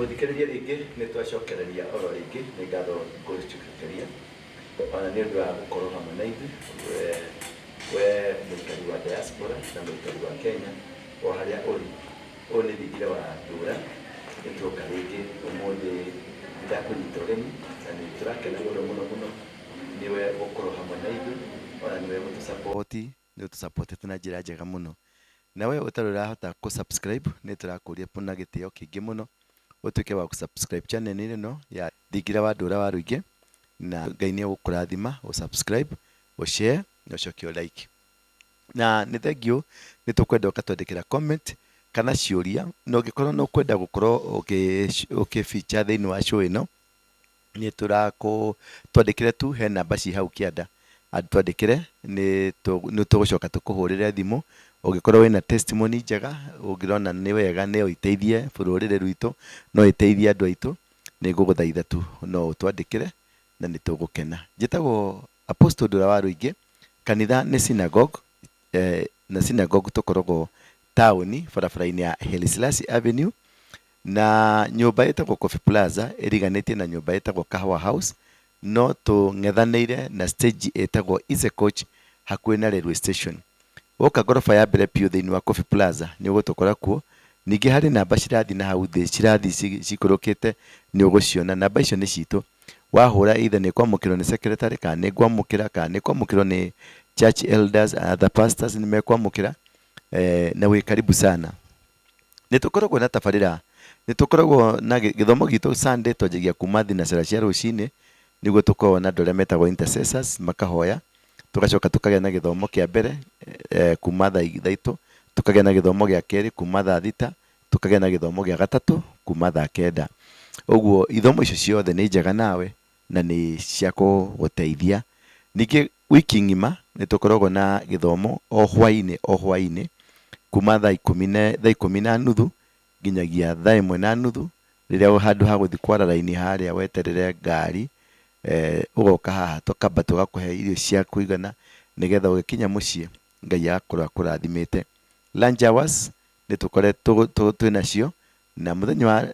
Muthikiriria ringi ni twacokereria oro ringi ni ngatho nguricokereria ona ni undu wa gukorwo hamwe na ithuĩ we mũikari wa diaspora na mũikari wa Kenya o harĩa ũrĩ. Ũyũ nĩ Thingira wa Ndura, nĩ tuoka rĩngĩ ũmũthĩ ndakũnyita ũgeni na nĩ tũrakena mũno niwe gũkorwo hamwe na ithuĩ ona niwe gũtũsapoti, nĩ ũtũsapotete na njĩra njega mũno. Na we ũtarĩ ũrahota gũ-subscribe nĩ tũrakũria na gĩtĩo kĩingĩ mũno ũtuĩke wa gũ-subscribe channel ĩno ya Thingira wa Ndura wa Rũingĩ, na Ngai nĩ egũkũrathima ũ-subscribe, ũ-share na ũcokie like. Na nĩ thengiũ nĩ tũkwenda ũkatwandĩkĩra comment kana ciũria, na ũngĩkorwo nĩ ũkwenda gũkorwo ũkĩ-feature thĩinĩ wa show ĩno, nĩ tũrakũandĩkĩre tu he namba ci hau kĩanda, twandĩkĩre nĩ tũgũcoka tũkũhũrĩre thimũ. Ũngĩkorwo wĩna testimony njega, ũngĩrona nĩ wega no iteithie bũrũri rwitũ, no iteithie andũ aitũ, nĩ ngũgũthaitha tu no ũtwandĩkĩre na nĩ tũgũkena. Njĩtagwo Apostle Ndura wa Rũingĩ, kanitha nĩ synagogue, na synagogue tũkoragwo taũni barabara-inĩ ya Haile Selassie Avenue, na nyũmba ĩtagwo Coffee Plaza ĩriganĩtie na nyũmba ĩtagwo Kahũa House, no tũng'ethanĩire na stage ĩtagwo Easy Coach hakuhĩ na railway station. Woka ngoroba ya mbere piũ thĩinĩ wa Coffee Plaza nĩ ũgũtũkora kuo. Ningĩ harĩ namba cirathi na hau thĩ cirathi cikũrũkĩte nĩ ũgũciona. Namba icio nĩ citũ. Wahũra either nĩ kwamũkĩrwo nĩ secretary kana nĩ kwamũkĩra kana nĩ kwamũkĩrwo nĩ church elders and other pastors nĩ mekwamũkĩra, na wĩ karibu sana. Nĩ tũkoragwo na tabarĩra, nĩ tũkoragwo na gĩthomo gitũ Sunday twanjagia kuma thinacara cia rũcinĩ, nĩguo tũkoragwo na andũ arĩa metagwo intercessors makahoya, tugacoka tukagĩa na gĩthomo kĩa mbere kuma thaa ithatũ, tukagĩa na gĩthomo gĩa kerĩ kuma thaa thita, tukagĩa na gĩthomo gĩa gatatũ kuma thaa kenda. Ũguo ithomo icio ciothe nĩ njega nawe na nĩ cia gũgũteithia. Ningĩ wiki ng'ima nĩ tũkoragwo na gĩthomo o hwainĩ kuma thaa ikũmi na nuthu nginyagia thaa ĩmwe na nuthu, rĩrĩa handũ ha gũthiĩ kwara raini harĩa weterere ngari, ũgoka haha tũkamba tũgakũhe irio cia kũigana nĩgetha ũgĩkinya mũciĩ Ngai agakorwo akũrathimĩte. Lunch hours nĩ tũkoretwo twĩnacio, na mũthenya wa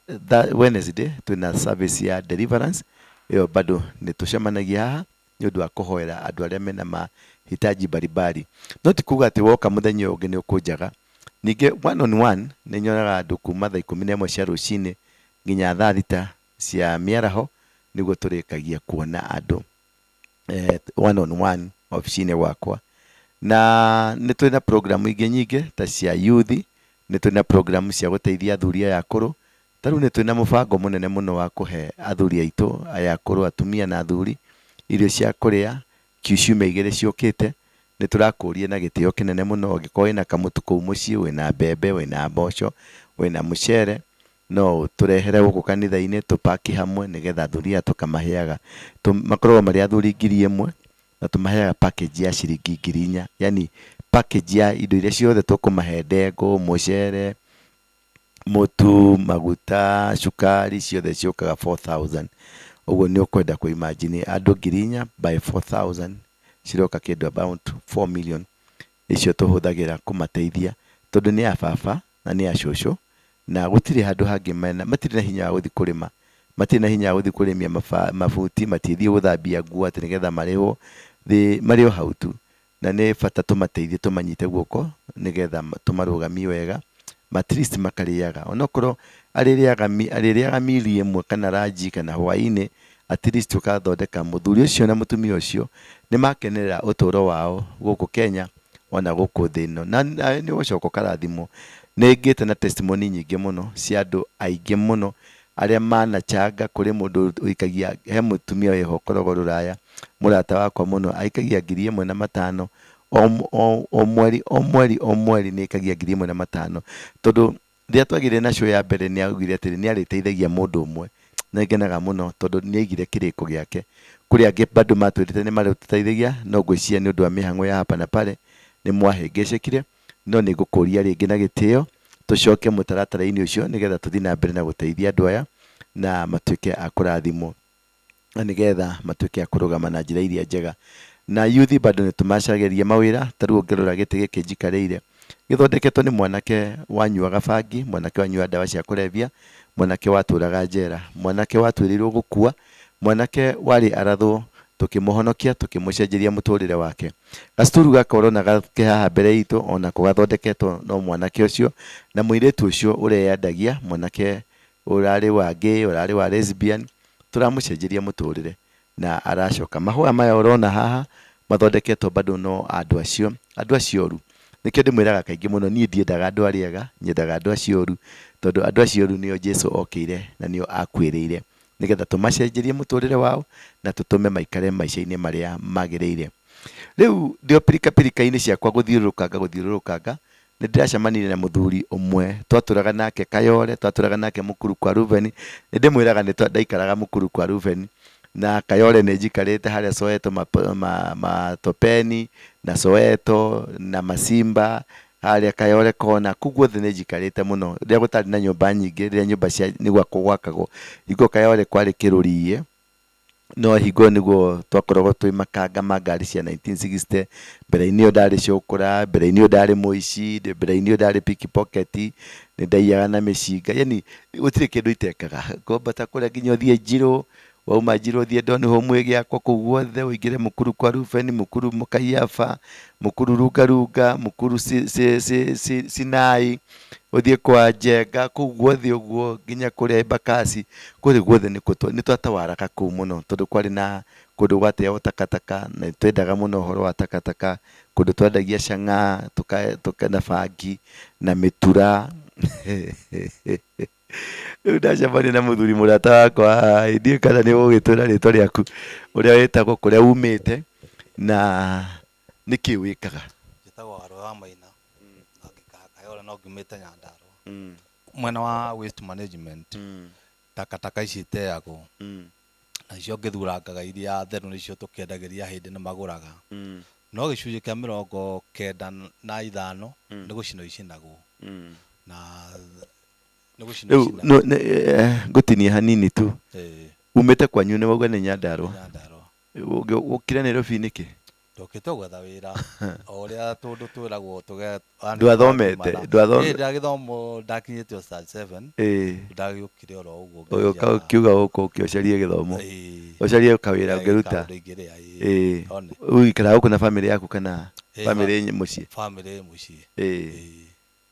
Wednesday twĩna service ya deliverance, ĩyo bado nĩ tũcemanagia haha nĩ ũndũ wa kũhoera andũ arĩa mena mahitaji mbalimbali. No ti kuuga atĩ woka mũthenya ũngĩ nĩ ũkũnjaga. Ningĩ 1-on-1 nĩ nyonaga andũ kuma thaa 11 cia rũcinĩ nginya thaa thita cia mĩaraho, nĩguo tũrĩkagia kuona andũ 1-on-1 ofici-inĩ gwakwa. Na nĩ twĩ na programu ingĩ nyingĩ ta cia youth, nĩ twĩ na programu cia gũteithia athuri aya akũrũ. Ta rĩu nĩ twĩ na mũbango mũnene mũno wa kũhe athuri aitũ aya akũrũ, atumia na athuri, irio cia kũrĩa ciumia 2 ciũkĩte. Nĩ tũrakũria na gĩtĩo kĩnene mũno. Ũngĩkorwo wĩna kamũtu kũu mũciĩ, wĩna mbembe, wĩna mboco, wĩna mũcere, no tũrehere gũkũ kanitha-inĩ tũpaki hamwe nĩgetha athuri aya tũkamaheaga. Makoragwo marĩ athuri 1000 na tũmaheaga package ya ciringi 4000, yani package ya indo iria ciothe tũkũmahe: ndengũ, mũcere, mũtu, maguta, cukari, ciothe ciũkaga 4000. Ũguo nĩ ũkwenda kũ-imagine andũ 4000 by 4000 ciroka kĩndũ about 4 million. Icio tũhũthagĩra kũmateithia tondũ nĩ a baba na nĩ a cũcũ, na gũtirĩ handũ hangĩ matirĩ na hinya wa gũthiĩ kũrĩma, matirĩ na hinya wa gũthiĩ kũrĩmia mabuti, matithiĩ gũthambia nguo atĩ nĩgetha marĩhwo, marĩ o hau tu. Na nĩ bata tũmateithie, tũmanyite guoko nĩgetha tũmarũgamie wega, at least makarĩaga. Onokorwo arĩrĩaga miri ĩmwe kana ranji kana hwaĩ-inĩ, at least ũkathondeka mũthuri ũcio na mũtumia ũcio nĩ makenerera ũtũũro wao gũkũ Kenya ona gũkũ thĩ ĩno, na nĩ ũgũcoka ũkarathimwo. Nĩ ngĩte na testimony nyingĩ mũno cia andũ aingĩ mũno arĩa manachanga. Kũrĩ mũndũ ũikagia, he mũtumia wĩho ũkoragwo Rũraya, mũrata wakwa mũno, aikagia 1500 o mweri nĩ aikagia 1500, tondũ rĩrĩa twagĩire na show ya mbere nĩ augire atĩ nĩ arĩteithagia mũndũ ũmwe, na ngenaga mũno tondũ nĩ aigire kĩrĩko gĩake. Kũrĩ angĩ bado matwĩrĩte nĩ marĩtũteithagia, no ngwĩciria nĩ ũndũ wa mĩhang'o ya hapa na pale nĩ mwahĩngĩcĩkire, no nĩ ngũkũria rĩngĩ na gĩtĩo tũcoke mũtaratara-inĩ ũcio nĩgetha tũthiĩ na mbere na gũteithia andũ aya na matuĩke a kũrathimwo, na nĩgetha matuĩke a kũrũgama na njĩra iria njega. Na youth bado nĩ tũmacagĩria mawĩra. Ta rĩu ũngĩrora gĩtĩ gĩkĩ njikarĩire, githondeketwo ni mwanake wanyuaga bangi, mwanake wanyua ndawa cia kulevya, mwanake waturaga njera, mwanake watuirirwo gukua, mwanake wari arathwo tukimuhonokia tukimucenjeria muturire wake. Gacituru gaka urona gake haha mbere itu ona kugathondeketwo no mwanake ucio na muiritu ucio ureyandagia, mwanake urari wa gay, urari wa lesbian, turamucenjeria muturire na aracoka. Mahua maya urona haha mathondeketwo bado no andu acio oru. Nikio ndimwiraga kaingi muno nie ndiendaga andu ariega, nyendaga andu acio oru, tondu andu acio oru nio Jesu okire na nio akwirire nigetha tumacenjerie muturire wao na tutume maikare maica-ini maria magirire. Riu ndio pirika-ini ciakwa guthiururukanga ni ndiracemanirie na muthuri umwe twaturaga nake Kayole, twaturaga nake mukuru kwa Ruveni. Ni ndimwiraga ni ndaikaraga mukuru kwa Ruveni na Kayole ni njikarite haria Soweto Matopeni na Soweto na Masimba haria Kayole kona, kuguothe ni njikarite muno ria gutari na nyumba nyingi, ria nyumba cia nigwa kugwakagwo. Hingo Kayole kwari kirurie no hingo niguo twakoragwo twi makanga ma ngari cia 1960. Mbere-ini yo ndari cukura, mbere-ini yo ndari muici, mbere-ini yo ndari pickpocket, ni ndaiyaga na micinga, yani gutire kindu itekaga ngombata kuria nginya uthie Njiro, wauma Njiro uthie Ndoni Home giakwa kuu guothe, uingire mukuru kwa Ruveni, mukuru Mukaiafa, mukuru Runga, mukuru Sinai, uthie kwa Njenga, kuu guothe uguo nginya kuria Embakasi, kuri guothe ni twatawaraga kuu muno tondu kwari na kundu gwateagwo takataka na twendaga muno horo wa takataka, kundu twendagia cang'a na bangi na mitura. Ndacemania na muthuri murata wakwa, ndiĩ kana ni ũgĩtwĩra rĩtwa rĩaku ũrĩa wĩtagwo, kũrĩa umĩte na nĩkĩ wĩkaga? Njĩtagwo Warũ wa Maina na ngĩikara Kayole no ngiumĩte Nyandarua mwena wa waste management. Takataka ici iteagwo na icio ngĩthurangaga iria theru nĩcio tũkĩendagĩria hĩndĩ nĩ magũraga, no gĩcunjĩ kĩa 95 nĩ gũcinwo icinagwo na ngutinie hanini tu. Umĩte kwanyu nĩ wauga nĩ Nyandarua, ũkire Nairobi nĩkĩ? Ndokĩte gwetha wĩra o ũrĩa tũndũ twĩragwo ndwathomete? Ndagĩthomo ndakinyĩte o stage 7 ndagĩũkire oro ũguo ũkiuga gũkũ ũcarie gĩthomo, ũcarie kawĩra ũngĩruta. Ũikaraga gũkũ na bamĩrĩ yaku kana bamĩrĩ mũciĩ? Bamĩrĩ mũciĩ.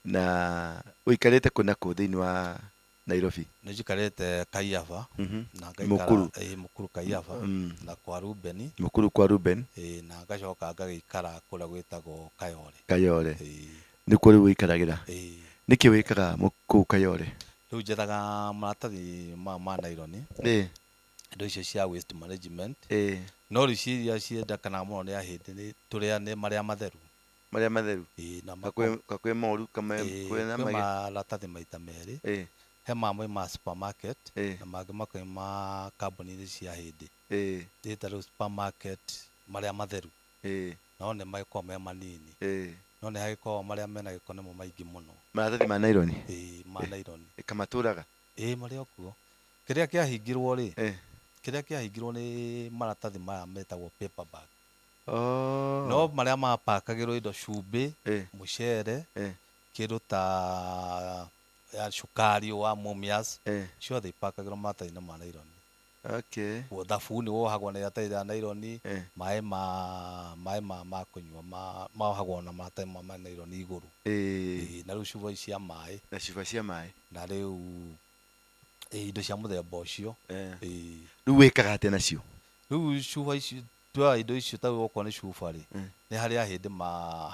Na ũikarĩte kũ na kũ thĩinĩ wa Nairobi? Nĩ njikarĩte Kaiafa na mukuru Kaiafa na kwa Rubeni, mukuru kwa Ruben, na ngacoka ngagĩikara kũrĩa gwĩtagwo Kayole. Nĩkuo rĩu ũikaragĩra? Nĩkĩ wĩkaga kũu Kayole? Rĩu njethaga maratathi ma naironi, indo icio cia waste management, no rĩu ciria ciendekanaga mũno nĩ ahĩndĩ tũrĩa nĩ marĩa matheru. Marĩa matheru? Kakwe moru kama kwĩna maratathi maita merĩ, he mamwe ma supermarket na mangĩ makoima kambuni-inĩ cia hĩndĩ. Ndĩta rĩu supermarket marĩa matheru no nĩ magĩkoragwo me manini, no nĩ hagĩkoragwo marĩa mena gĩko nĩmo maingĩ mũno. Maratathi ma naironi? Ma naironi. Kamatũraga? Marĩ o kuo. Kĩrĩa kĩahingirwo nĩ maratathi maya metagwo paper bag. No marĩa mapakagĩrwo indo cumbĩ, mũcere, kĩndũ ta cukari wa Mumias, ciothe ipakagĩrwo maratathi-inĩ ma naironi. Thabuni wohagwo na iratathi rĩa naironi, maĩ ma kũnyua mohagwo na maratathi ma naironi igũrũ. Na rĩu cuba cia maĩ. Na cuba cia maĩ. Na rĩu indo cia mũthemba ũcio. Rĩu wĩkaga atĩa nacio? Rĩu cuba icio twa indo icio ta okorwo nĩ cuba rĩ, nĩ harĩa hĩndĩ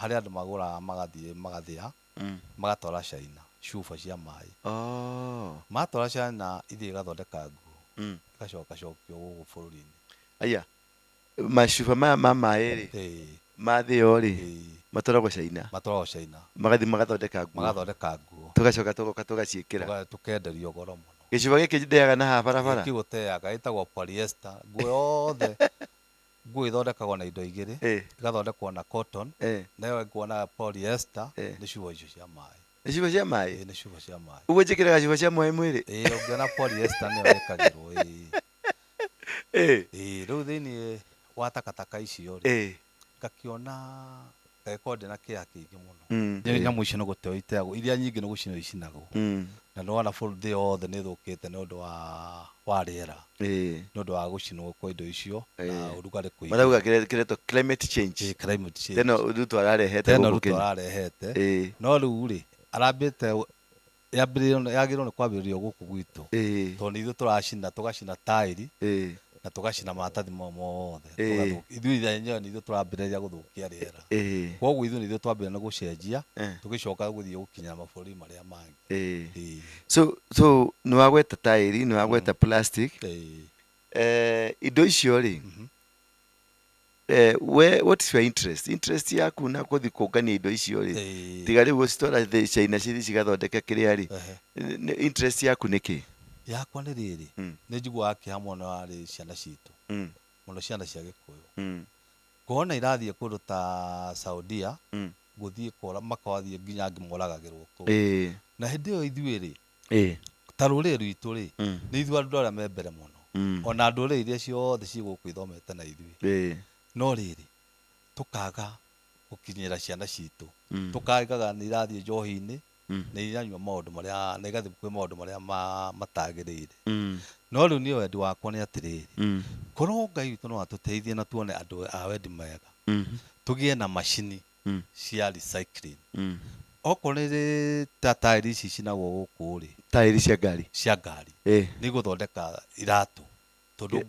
harĩa andũ magũraga magathiĩ magathĩa magatwara China cuba cia maĩ. Matwara China ithiĩ igathondeka nguo igacoka cokio gũkũ bũrũri-inĩ. Aya, macuba maya ma maĩ rĩ mathĩo rĩ matwaragwo China? Matwaragwo China magathiĩ magathondeka nguo, tũgacoka tũgoka tũgaciĩkĩra tũkenderio goro mũno. Gĩcuba gĩkĩ ndĩaga na haha barabara gĩgũteaga gĩtagwo polyester. Nguo yothe nguo ithondekagwo na indo igĩrĩ, igathondekwo na cotton, nayo nguo na polyester, nĩ cuba icio cia maĩ. Nĩ cuba cia maĩ? Nĩ cuba cia maĩ. Ũguo njĩkĩraga cuba cia maĩ mwĩrĩ? Ũngĩona polyester nĩyo ĩkagĩrwo. Rĩu thĩinĩ wa takataka icio rĩ, ngakĩona kode na kia kingi muno nyamu icio no guteo iteagwo iria nyingi no gucino icinagwo na no wana full day othe ni thukite ni undu wa riera ni undu wa gucinwo kwa indo icio na urugari kuiga marauga kireto climate change tena ruto ararehete guku Kenya ararehete no riu ri arambite yagirwo ni kwambiririo guku gwitu tondu ithu turacina tugacina tairi na tugacina maratathi mothe ithu ithenyewe ni ithu turambiriria guthukia riera koguo ithu ni ithu twambiriria na gucenjia tugicoka guthie gukinya mabũrũri maria mangi so ni wagweta tairi ni wagweta plastic indo icio ri what is your interest yaku na kuthi kungania indo icio ri tiga riu gũcitwara China cigathondeka kiria ri interest yaku ni ki yakwa ni riri ni njiguaga kihamwe na ari ciana citu muno ciana cia Gikuyu kuona irathie kundu ta Saudia guthie kora makawathie nginya ngimoragagirwo ku na hindi iyo ithuĩ ri ta rũrĩrĩ rwitũ ri ni ithuĩ andũ arĩa me mbere muno ona ndũrĩrĩ iria ciothe cigũkũ ithomete na ithuĩ no riri tukaga gukinyira ciana citu tukaigaga ni irathie njohi-ini ni iranyua maundu maria na igathie kwi maundu maria matagirire no riu ni wendi wakwa ni atiriri korwo Ngai witu no atuteithie na tuone andu a wendi mega tugie na macini cia recycling okorwo ni tairi ici cinagwo guku ri tairi cia ngari ni guthondeka iratu tondu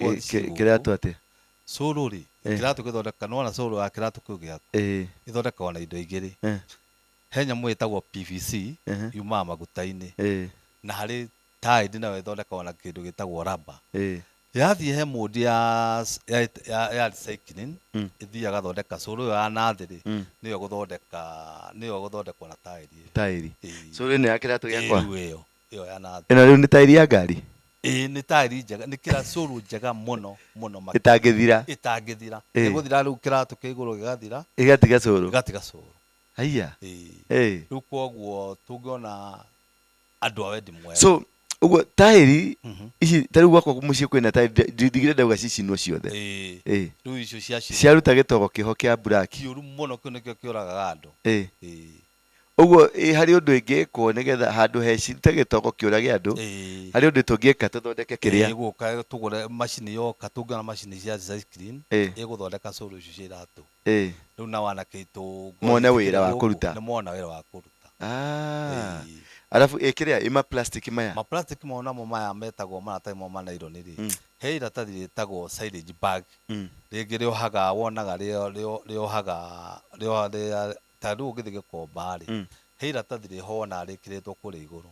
kiratu atia solo ri kiratu githondeka no na solo ya kiratu kiu giaku ithondekagwo na indo igiri he nyamu itagwo PVC yumaga maguta-ini na hari tairi nayo ithondekagwo na kindu gitagwo rubber yathie he modi ya recycling ithiaga thondeka solo ya nathiri niyo guthondekwo na tairi solo ni ya kiratu giakwa iyo ya nathiri ino riu ni tairi ya ngari ni tairi njega ni kira solo njega muno itangithira ni guthira riu kiratu ki iguru gigathira igatiga solo haiya riu koguo tungiona andu a wendi mwega so uguo tairi ici tariu gwakwa muciĩ kwina tairi ndigire ndauga cicinwo ciothe riu icio ciaruta gĩtogo kĩho kĩa black kĩũru mũno kĩu nĩkĩo kĩũragaga andũ uguo hari ũndũ ĩngĩkwo nĩgetha handũ he cirute gĩtogo kĩũrage andũ hari ũndũ tũngĩka tũthondeke kĩrĩa gũka tũgũre macini yoka tũngĩona macini cia recycling ĩgũthondeka solo icio cia iratũ rĩu na wanake itũ mone wĩra wa kũruta nĩ mona wĩra wa kũruta alafu kiria ima plastic maya ma plastic mona mo maya metagwo maratathi mo ma nylon ri he iratathi ritagwo silage bag ringi riohaga wonaga riohaga ta riu githige komba ri he iratathi rihona rikiritwo kuri iguru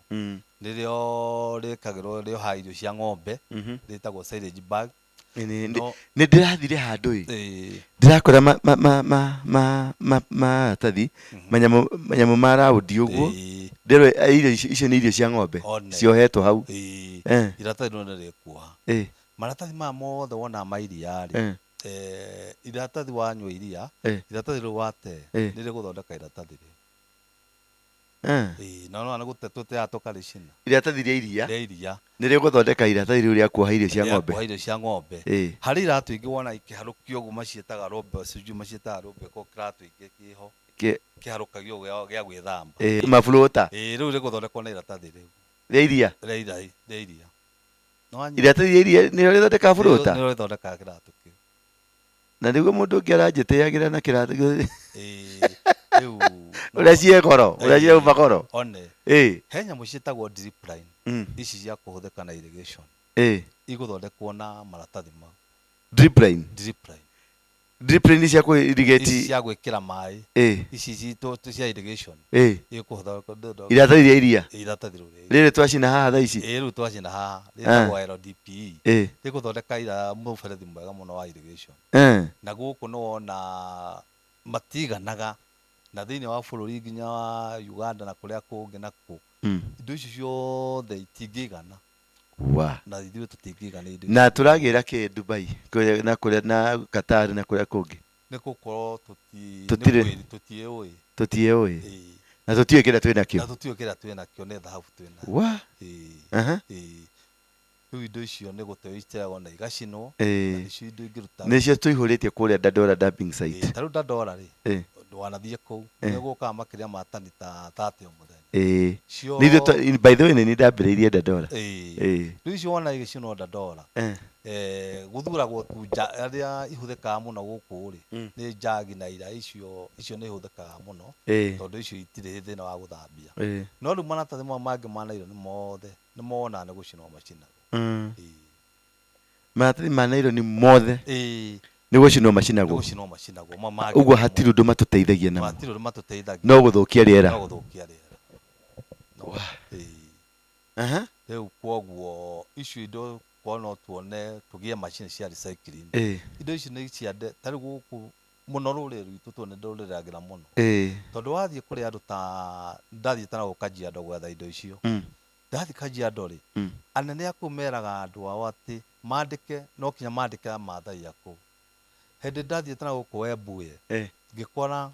nirio rikagirwo rioha irio cia ng'ombe ritagwo silage bag ni ndirathire handu ndirakora tathi manyamu ma raudi uguo ndero irio icio ni irio cia ng'ombe ciohetwo hau iratathi no rikuoha maratathi ma mothe wona ma iria ri iratathi wanyua iria iratathi riu wate ni riguthondeka iratathi riu no na gutetwo te atukaricina iratathi ria iria ni riguthondeka iratathi riu ria kuoha irio cia ng'ombe hari iratu ingi wona ikiharukio uguo macietaga robe siju macietaga robe ko kiratu ingi kiho kiharukagio gia gwithamba maflota riu riguthondekwo na iratathi riu ria iria iratathi ria iria ni rithondeka flota ni rithondeka kiratu kiu na niguo mundu ungi aranjiteagira na kiratu uria cie goro uria cie magoro he nyamu cietagwo drip line ici cia kuhuthika na irrigation iguthondekwo na maratathi mau drip line cia ku irrigate cia gwikira mai ici cito cia irrigation ikuthondeka iratathi ria iria riri twacina haha thaa ici riu twacina haha ritagwo LDPE riguthondeka ira muberethi mwega muno wa irrigation na guku no wona matiganaga na thiini wa bururi nginya wa Uganda na kuria kungi na ku indo icio ciothe itingigana na ithuĩ tũtingigana indo na turagira ki Dubai na kuria na Qatar na kuria kungi nĩ gũkorwo tutiũĩ na tutiũĩ kĩrĩa twĩ nakĩo nĩ thahabu twĩna rĩu indo icio nĩ gũteo iteagwo na igacinwo na nĩcio indo ingĩruta nĩcio tũihũrĩtie kũrĩa Ndura dumping site ta rĩu Ndura rĩ wanathie kou niguka makiria matani ta 30 omuthenya nithu by the way ni ndambiriirie Ndura riu icio wona igicino Ndura guthuragwo tu aria ihuthikaga muno guku ri ni njagi na ira icio ni ihuthikaga muno tondu icio itire thina wa guthambia no riu maratathi mangi ma nairo ni mothe ni mona ni gucinwo macinagwo maratathi ma nairo ni mothe ni gucinwo macinagwo uguo hatiru ndu matuteithagia namo no guthukia riera riu kwoguo icio indo no tuone tugie macini cia recycling indo ici ni ciande tari guku muno ruri rwitu tuone nduriragira muno tondu wathie kuri andu ta ndathie tana Kajiado gwetha indo icio ndathie Kajiado ri anene aku meraga andu ao ati mandike no kinya mandike mathai aku hindi ndathie tana guku Embu ngikora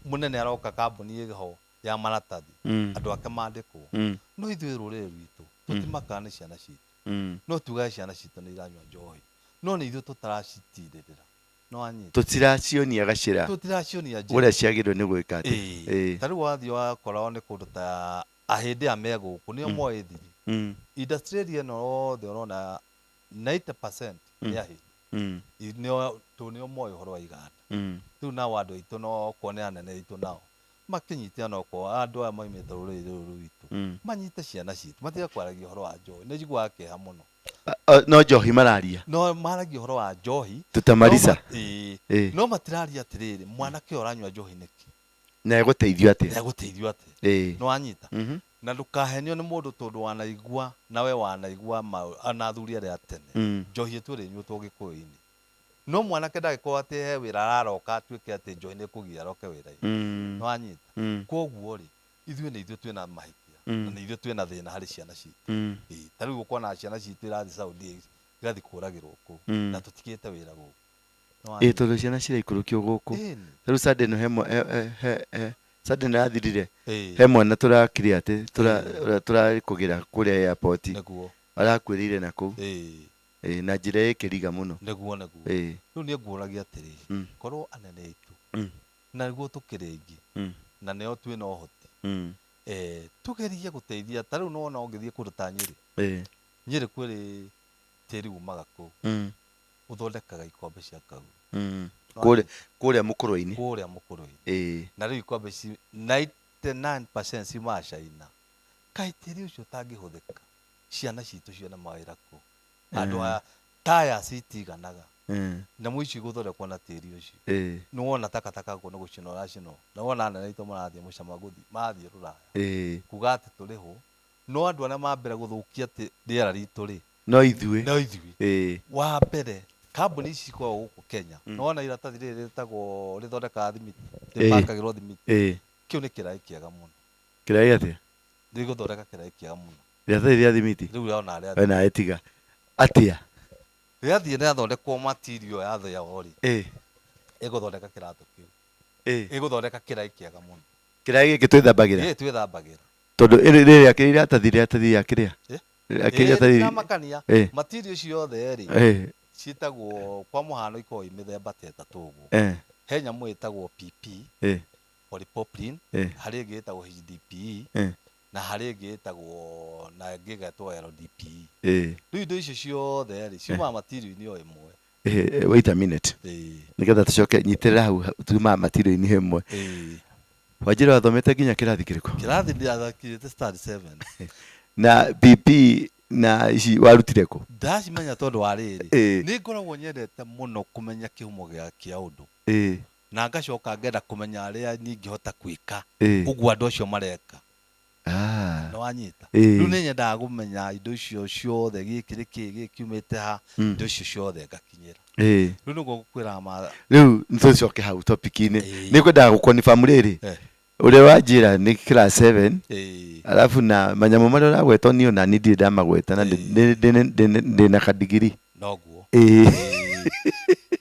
munene aroka kambuni iho ya maratathi andu ake mandikwo no ithuĩ rũrĩrĩ rwitũ tũtimakaga nĩ ciana citũ no tugaga ciana citũ nĩ iranyua njohi no nĩ ithuĩ tũtaracitirĩrĩra no anyita tutiracionia gacĩra tutiracionia ũrĩa ciagĩrĩirwo nĩ gwĩka atĩ ta rĩu wathiĩ wakorwo nĩ kũndũ ta ahĩndĩ a me gũkũ nĩo moĩ thiri industry ĩrĩa ĩno yothe ũrona 90% nĩ ahĩndĩ nĩo moĩ ũhoro wa iganda rĩu nao andũ aitũ no kuone anene aitũ nao makinyite onoko andu aya maimite rũrĩrĩ rũrũ rwitũ manyite ciana citũ matiga kwaragia ũhoro wa njohi nĩ njiguaga kĩeha mũno no njohi mararia no maragia ũhoro wa njohi tutamarisa no matiraria atĩrĩrĩ mwanake ũranyua njohi nĩkĩ na egũteithio atĩ no anyita na ndukahenio nĩ mũndũ tondũ wanaigua nawe wanaigua na athuri arĩa tene njohi ĩtwĩrĩ nyuĩtwo Gĩkũyũ-inĩ no mwanake ndagĩkorwo atĩ he wĩra araroka atuĩke atĩ njohi nĩ kũgia aroke wĩra-inĩ no anyita kwoguo rĩ ithuĩ nĩ ithuĩ twĩna mahĩtia na nĩ ithuĩ twĩna thĩna harĩ ciana citũ ta rĩu ũkona ciana citũ irathiĩ Saudi igathiĩ kũragĩrwo kũu na tũtigĩte wĩra gũkũ tondũ ciana ciraikũrũkio gũkũ ta rĩu Sunday no Sunday nĩ yathirire he mwana tũrakire atĩ tũrakũgĩra kũrĩa airport arakuĩrĩire na kũu na njĩra ĩkĩriga mũno nĩguo rĩu niĩ nguũragia atĩrĩrĩ korwo anene aitũ na nĩguo tũkĩrĩ aingĩ na nĩo twĩna ũhoti tugerie gũteithia ta rĩu nona ũngĩthiĩ kũndũ ta Nyĩrĩ kwĩrĩ tĩri umaga kũu ũthondekaga ikombe cia kagu kũrĩa mũkũrũ-inĩ na rĩu ikombe 99% ciumaga China kaĩ tĩri ũcio ũtangĩhũthĩka ciana citũ cione mawĩra kũu andũ aya taya citiganaga na mũici gũthondekwo na tĩri ũcio nĩ wona takataka kũ nĩ gũcinwo racinwo na wona anene aitũ marathiĩ mũcama mathiĩ Rũraya kuga atĩ tũrĩho no andũ arĩa mambere gũthũkia rĩera ritũ rĩ no ithuĩ wa mbere kambuni ici cikoragwo gũkũ Kenya no wona iratathi rĩrĩ rĩtagwo rĩthondekaga thimiti rĩpakagĩrwo thimiti kĩu nĩ kĩraĩ kĩega mũno kĩraĩ atĩa rĩgũthondeka kĩraĩ kĩega mũno iratathi rĩa thimiti rĩu wona na etiga atia rĩathiĩ rĩathondekwo material ya thĩao rĩ ĩgũthondeka kĩratũ kĩu ĩgũthondeka kĩraĩ kĩega mũno kĩraĩ gĩkĩ twĩthambagĩra tondũ rĩrĩa iratathi rĩa kĩrĩa na makania material ciothe rĩ ciĩtagwo kwa mũhano ikoragwo mĩthemba ta ĩtatũ ũguo he nyamũ ĩtagwo PP polypropylene harĩ ĩngĩ ĩtagwo HDPE na harĩ ĩngĩ ĩtagwo na ĩngĩ ĩgetwo LDPE rĩu indo icio ciothe rĩ ciumaga material-inĩ o ĩmwe wait a minute nĩgetha tũcoke nyitĩrĩra hau tumaga material-inĩ ĩmwe Wanjĩra wathomete nginya kĩrathi kĩrĩkũ kĩrathi ndiathakĩte start 7 na PP na ici warutire kũ ndacimenya tondũ wa rĩrĩ nĩ ngoragwo nyendete mũno kũmenya kĩhumo kĩa ũndũ na ngacoka ngenda kũmenya arĩa ningĩhota gwĩka ũguo andũ acio mareka no wanyita rĩu nĩ nyendaga kũmenya indo icio ciothe gĩkĩ kiumĩte ha indo icio ciothe ngakinyĩra rĩu nĩguo ngũkwĩra ma rĩu nĩtũcoke hau topic-inĩ nĩ kwendaga gũkonfirm rĩrĩ ũrĩa wanjĩra nĩ class 7 alafu na manyamũ marĩa ũragweta niĩ ona niĩ ndirĩ ndamagweta na ndĩna kadigiri noguo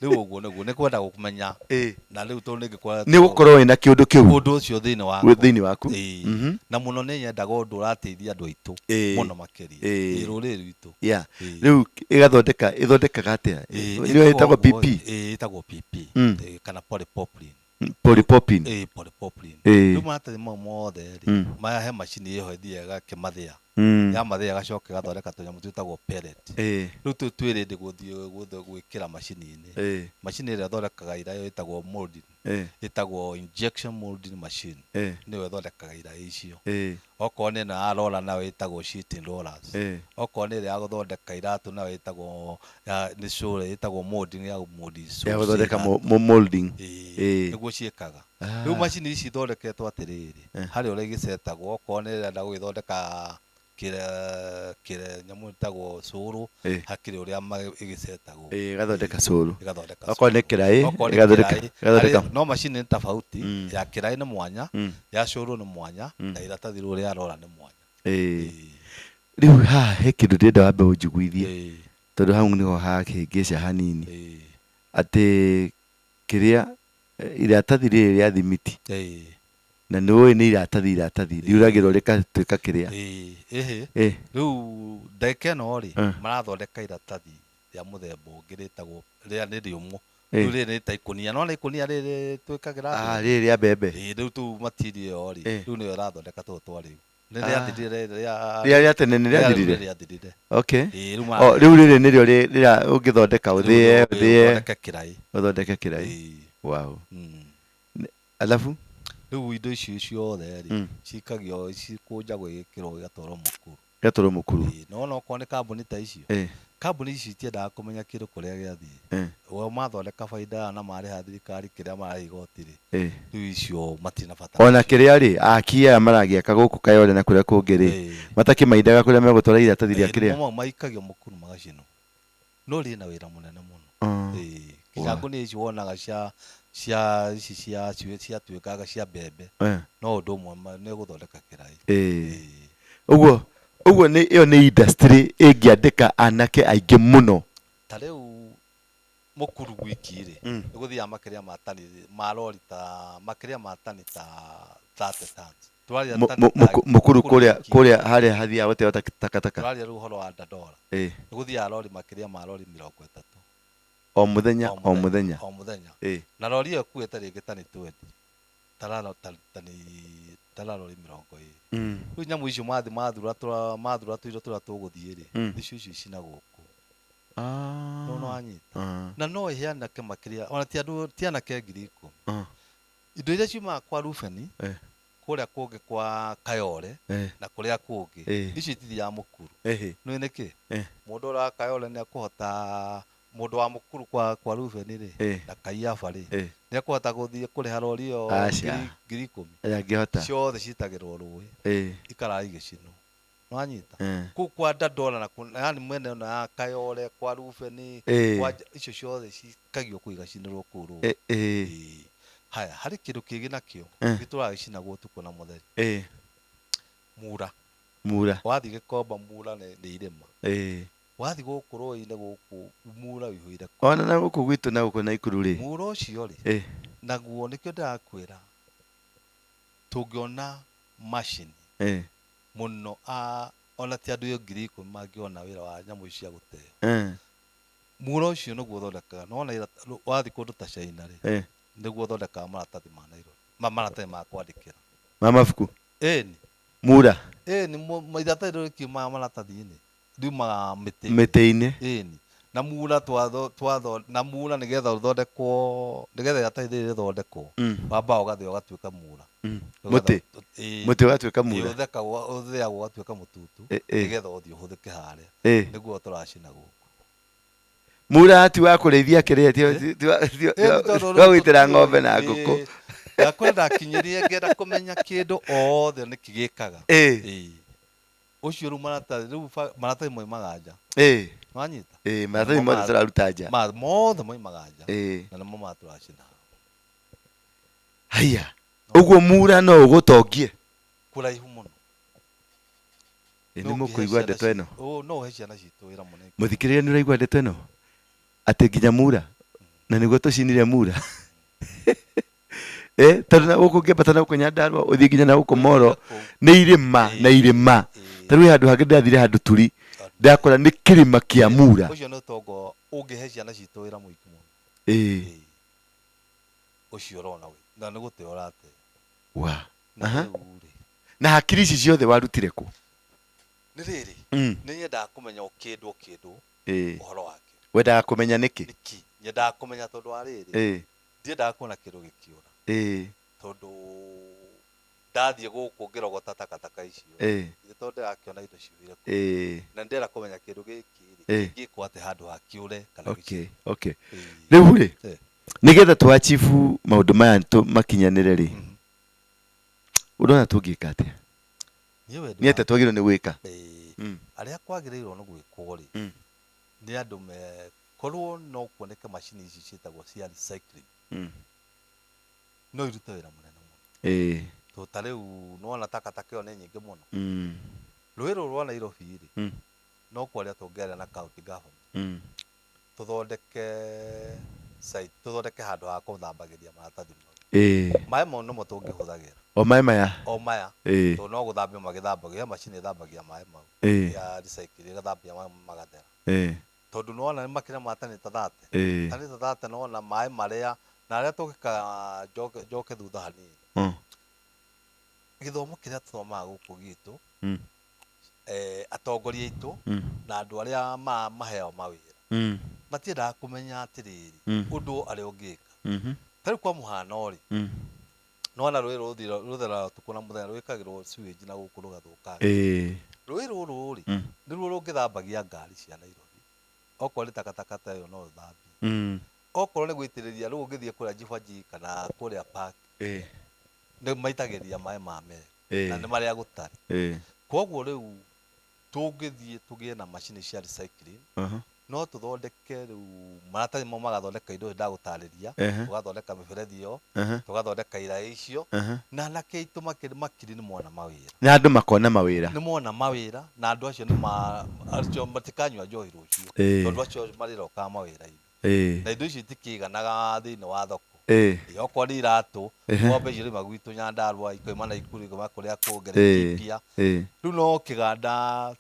rĩu ũguo nĩguo nĩ kwenda gũkũmenya na rĩu tondũ nĩngĩkorwo nĩ gũkorwo wĩna kĩũndũ kĩu ũndũ ũcio thĩinĩ waku na mũno nĩ nyendaga ũndũ ũrateithia andũ aitũ mũno makĩria rũrĩrĩ rwitũ rĩu ĩthondekaga atĩa nĩyo ĩtagwo PP ĩtagwo PP kana polypropylene polypropylene rĩu maratathi mau mothe rĩ maya he macini ĩho ĩthiaga ĩkĩmathĩa yamathĩa gacoka gathondeka tũnyamũ twĩtagwo pellet rĩu tũu twĩ ready gũthiĩ gwĩkĩra macini-inĩ macini ĩrĩa ĩthondekaga iraĩ ĩtagwo molding ĩtagwo injection molding machine nĩyo ĩthondekaga iraĩ icio okorwo nĩ ĩno ya roller nayo ĩtagwo sheeting rollers okorwo nĩ ĩrĩa ya gũthondeka iratũ nayo ĩtagwo nĩ sole ĩtagwo molding ya gũthondeka molding nĩguo ciĩkaga rĩu macini ici ithondeketwo atĩrĩrĩ harĩ ũrĩa igĩcetagwo okorwo nĩ ĩrenda gũgĩthondeka kĩrĩa nyamũ ĩtagwo cũrũ hakĩrĩ ũrĩa ĩgĩcetagwo ĩgathondeka cũrũ okorwo nĩ kĩraĩ ĩgathondeka no macini nĩ tofauti ya kĩraĩ nĩ mwanya ya cũrũ nĩ mwanya na iratathi rĩu rĩa rora nĩ mwanya rĩu haha he kĩndũ ndĩrenda wambe ũnjiguithie tondũ hau nĩho hakĩngĩca hanini atĩ kĩrĩa iratathi rĩrĩ rĩa thimiti na nĩũĩ nĩ iratathi riuragĩrwo rĩgatuĩka kĩrĩa rĩu ndagĩka ĩno rĩ marathondeka iratathi rĩa mũthemba ũngĩ rĩtagwo rĩrĩa nĩ rĩũmũ rĩu rĩrĩ nĩ ta ikũnia no nĩ ikũnia rĩrĩ twĩkagĩra rĩrĩ rĩa mbembe rĩu tu material ĩyo rĩ rĩu nĩyo ĩrathondeka tũtũ twa rĩu rĩa tene nĩ rĩathirire okay rĩu rĩrĩ nĩrĩo rĩrĩa ũngĩthondeka ũthondeke kĩraĩ wow alafu rĩu indo icio ciothe rĩ cikagio cikũnjagwo igĩkĩrwo mũkuru no okorwo nĩ kambuni ta icio kambuni ici itiendaga kũmenya kĩndũ kũrĩa gĩathiĩ o mathondeka baida na marĩha thirikari kĩrĩa mararĩ igoti rĩ rĩu icio matina bata ona kĩrĩa rĩ aki aya maragĩaka gũkũ Kayole na kũrĩa kũngĩ rĩ matakĩmaindaga kũrĩa megũtwara iratathi rĩa kĩrĩa maikagio mũkuru magacinwo no rĩ na wĩra mũnene mũno kambuni ici wonaga ciatuĩkaga cia mbembe no ũndũ ũmwe nĩ gũthondeka kĩraĩ ũguo ĩyo nĩ industry ĩngĩandĩka anake aingĩ mũno ta rĩu mũkuru gwiki rĩ nĩ gũthiaga makĩria ma tani marori ta makĩria ma tani ta 30 tons mũkuru kũrĩa harĩa hathiaga gũteo takataka tũraria rĩu ũhoro wa Ndura nĩ gũthiaga rori makĩria ma rori 30 o mũthenya na rori ĩyo ĩkuĩte rĩngĩ tani 20 tararori 20 rĩu nyamũ icio mathura tũindo tũrĩa tũgũthiĩ rĩ icio cina gũkũ no wanyita na no ĩheanake makĩria ona ti anake 10,000 indo iria ciumaga kwa Rubeni kũrĩa kũngĩ kwa Kayole na kũrĩa kũngĩ icio itithiaga mũkuru nĩ nĩkĩ mũndũ ũrĩa wa Kayole nĩ ekũhota mũndũ wa mũkuru kwa Rubeni rĩ na Kaiaba rĩ nĩ ekũhota gũthiĩ kũrĩha rori ĩyo 10,000 ciothe citagĩrwo rũĩ ikarara igĩcinwo nĩ wanyita kũu kwa Ndura na yani mwene ĩno ya Kayole kwa Rubeni icio ciothe cikagio kũu igacinĩrwo kũu rũĩ haya harĩ kĩndũ kĩngĩ nakĩo gĩtũragĩcinagwo ũtukũ na mũtheri mura wathiĩ Gĩkomba mura nĩ irĩma wathiĩ gũkũ rũĩ-inĩ gũkũ mura wĩihũire ona na gũkũ gwitũ na gũkũ Naikuru rĩ mura ũcio rĩ naguo nĩkĩo ndĩrakwĩra tũngĩona macini mũno ona ti andũ 10,000 mangĩona wĩra wa nyamũ cia gũteo mura ũcio nĩguo ũthondekaga nona wathiĩ kũndũ ta China rĩ nĩguo ũthondekaga maratathi ma naironi maratathi ma kwandĩkĩra ma mabuku ĩni mura ĩni iratathi rĩu rĩkiumaga maratathi-inĩ riumaga mĩtĩ-inĩ ĩni na mura na mura nĩgetha ũthondekwo nĩgetha iratathi rĩrĩ rĩthondekwo wambaga ũgathĩa ũgatuĩka mura mũtĩ ũgatuĩka mura ũthĩagwo ũgatuĩka mũtutu nĩgetha ũthiĩ ũhũthĩke harĩa nĩguo tũracina gũkũ mura ti wa kũrĩithia kĩrĩa wa gũitĩra ng'ombe na ngũkũ ndakwenda ndakinyĩrie ngenda kũmenya kĩndũ othe nĩ kĩgĩkaga ũcio rĩu maratathi moimaga nja wanyita maratathi mothe tũraruta nja mothe moimaga nja na nĩmo matũracina haya ũguo mura no ũgũtongie kũraihu mũno nĩ mũkũigua ndeto ĩno no ũhe ciana citũ wĩra mũnene mũthikĩrĩria nĩ ũraigua ndeto ĩno atĩ nginya mura na nĩguo tũcinire mura tondũ na gũkũ ngĩambata na gũkũ Nyandarua ũthiĩ nginya na gũkũ Moro nĩ irĩma tarĩu handũ hangĩ ndĩrathire handũ turi ndakora nĩ kĩrĩma kĩa mura ũcio nĩ ũtongo ũngĩhe ciana citũ wĩra mũingĩ mũno ũcio ũrona wĩ na nä gå tä orate wa na hakiri ici ciothe warutire ku nä rä rä nä nyendaga kå menya å kä ndå å horo wake wendaga kå menya nä kä nyendaga kå menya tondå wa rä rä ndiendaga kuona kä ndå gä kä å ra tondå ndathiä gå kå ngä rogota takataka icio ithe tondå ndärakä ona indo ciuire na ndära kå menya kä ndå gä kä ngä kwo atä handå hakä å re kana rä u rä nä getha twachibu maå ndå maya makinyanä re rä å rona tå ngä ka atä nä ate twagä rwo nä gwä ka arä a kwagä rä irwo nä gwä kwo rä nä andå me korwo no kuoneke macini ici ciätagwo cia recycling no irute wä ra må nene må no ta rä u nona takataka ä yo nä nyingä må no rå ä rå rwa Nairobi rä no kwaria tå ngä aria na county government tå thondeke handå ha kå thambagä ria maratathi maä mau nä mo tå ngä hå thagä ra o maya tondå no gå thambia magä thambagia macini thambagia maä mau ya recycle ĩgathambia magathera tondå nona nä makä ma tanä tathate nona maä marä a na arä a tå gä ka njoke thutha hanini gä thomo kä rä a tå thomaga gå kå gitå atongoria aitå na andå arä a maheo mawä ra matiendaga kå menya atä rä rä å ndå arä a å ngä ka tarä u kwa må hano rä nona rå ä rå thera tukå na må thenya rwä kagä rwo sewage na gå kå rå gathå kanga rå ä rå rå rä nä ruo rå ngä thambagia ngari cia Nairobi okorwo nä takataka ta ä yo no thambie okorwo nä gå itä rä ria rä u å ngä thiä kå rä a Jibaji kana kå rä a park nä maitagä rä ria maä ma mere na nä marä a gå tarä koguo rä u tå ngä thiä tå gä e na macini cia recycling no tå thondeke rä u maratathi mau magathondeka indo ndagå tarä ria tå gathondeka mä berethi ä yo tå gathondeka iraä icio na anake aitå makiri nä mona mawä ra na andå makona mawä ra nä mona mawä ra na andå acio matikanyua njohi rå cio tondå acio marä rokaga mawä ra-inä na indo icio itikä ganaga thä inä wa thoko okorwo nä iratå ng'ombe icio rä ma gwitå Nyandarua ikaima na ikuru ikaima kå rä a kå ngere ipia rä u no kä ganda